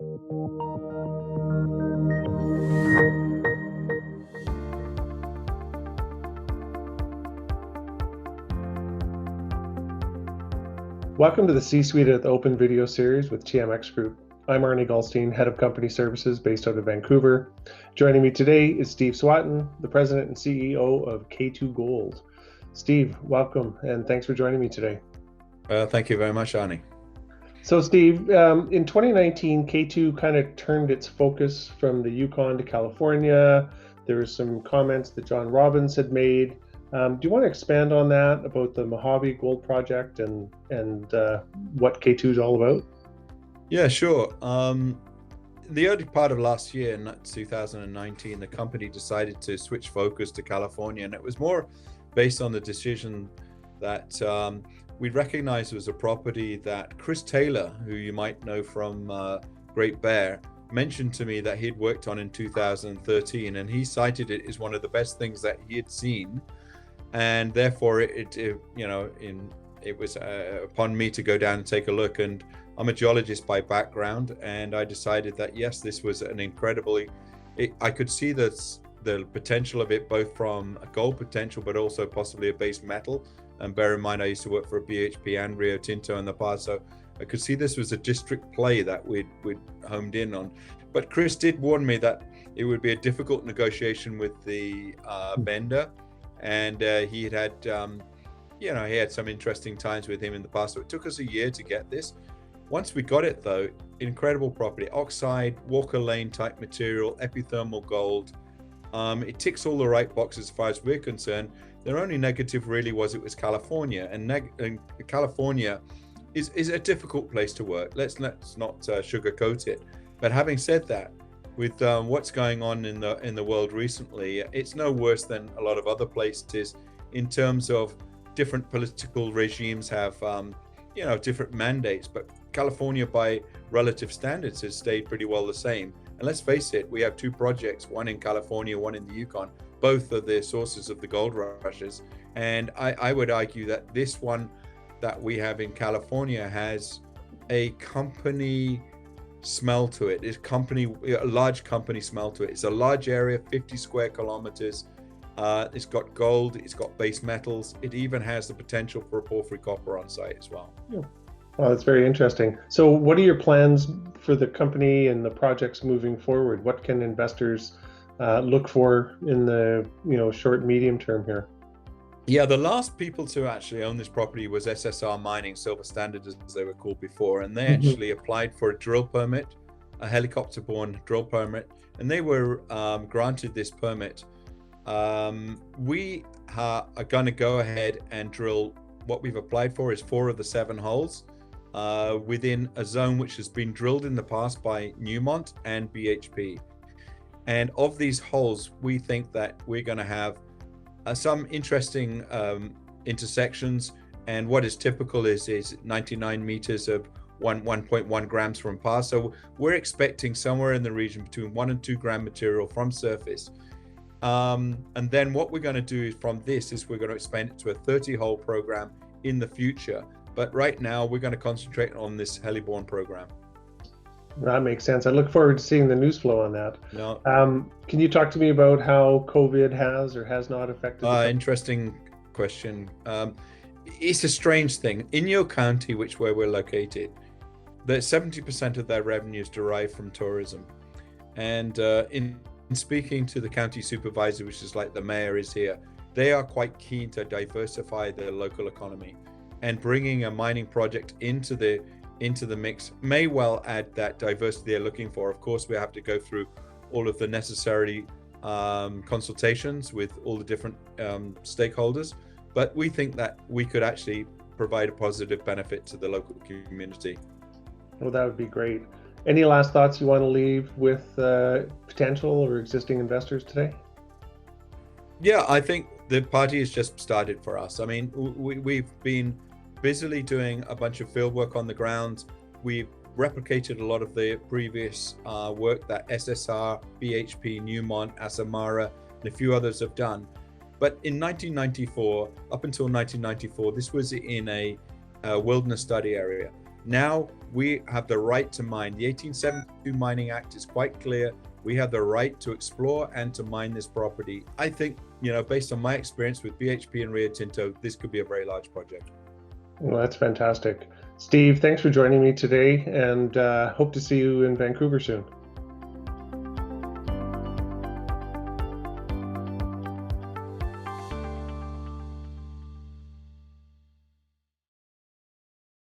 Welcome to the C-Suite at the Open video series with TMX Group. I'm Arnie Goldstein, Head of Company Services based out of Vancouver. Joining me today is Steve Swatton, the President and CEO of K2 Gold. Steve, welcome, and thanks for joining me today. Thank you very much, Arnie. So Steve, in 2019, K2 kind of turned its focus from the Yukon to California. There were some comments that John Robbins had made. Do you want to expand on that, about the Mojave Gold Project and what K2 is all about? Yeah, sure. The early part of last year, in 2019, the company decided to switch focus to California, and it was more based on the decision that we recognized was a property that Chris Taylor, who you might know from Great Bear, mentioned to me that he'd worked on in 2013, and he cited it as one of the best things that he had seen. And therefore it was upon me to go down and take a look. And I'm a geologist by background, and I decided that yes, this was an incredibly, I could see the potential of it, both from a gold potential but also possibly a base metal. And bear in mind, I used to work for BHP and Rio Tinto in the past, so I could see this was a district play that we'd homed in on. But Chris did warn me that it would be a difficult negotiation with the vendor. And he had some interesting times with him in the past. So it took us a year to get this. Once we got it though, incredible property, oxide, Walker Lane type material, epithermal gold. It ticks all the right boxes as far as we're concerned. Their only negative really was it was California, and California is a difficult place to work. Let's not sugarcoat it. But having said that, with what's going on in the world recently, it's no worse than a lot of other places in terms of different political regimes have different mandates, but California by relative standards has stayed pretty well the same. And let's face it, we have two projects, one in California, one in the Yukon. Both are the sources of the gold rushes, and I would argue that this one that we have in California has a company smell to it. It's a large company smell to it. It's a large area, 50 square kilometers. It's got gold, it's got base metals. It even has the potential for a porphyry copper on site as well. Yeah. Well, that's very interesting. So what are your plans for the company and the projects moving forward? What can investors look for in the short, medium term here? Yeah, the last people to actually own this property was SSR Mining, Silver Standard as they were called before, and they actually applied for a drill permit, a helicopter-borne drill permit, and they were granted this permit. We are going to go ahead and drill. What we've applied for is 4 of the 7 holes within a zone which has been drilled in the past by Newmont and BHP. And of these holes, we think that we're going to have some interesting intersections, and what is typical is 99 meters of 1.1 grams from par. So we're expecting somewhere in the region between 1 and 2 gram material from surface. And then what we're going to do from this is we're going to expand it to a 30-hole program in the future. But right now we're going to concentrate on this heli-borne program. That makes sense. I look forward to seeing the news flow on that. No. Can you talk to me about how COVID has or has not affected? Interesting question. It's a strange thing. In your county, where we're located, that 70% of their revenues derive from tourism. And in speaking to the county supervisor, which is like the mayor is here, they are quite keen to diversify the local economy, and bringing a mining project into the mix may well add that diversity they're looking for. Of course, we have to go through all of the necessary consultations with all the different stakeholders, but we think that we could actually provide a positive benefit to the local community. Well, that would be great. Any last thoughts you want to leave with potential or existing investors today? Yeah, I think the party has just started for us. I mean, we've been busily doing a bunch of field work on the ground. We've replicated a lot of the previous work that SSR, BHP, Newmont, Asamara, and a few others have done. But in 1994, up until 1994, this was in a wilderness study area. Now we have the right to mine. The 1872 Mining Act is quite clear. We have the right to explore and to mine this property. I think, based on my experience with BHP and Rio Tinto, this could be a very large project. Well, that's fantastic. Steve, thanks for joining me today, and hope to see you in Vancouver soon.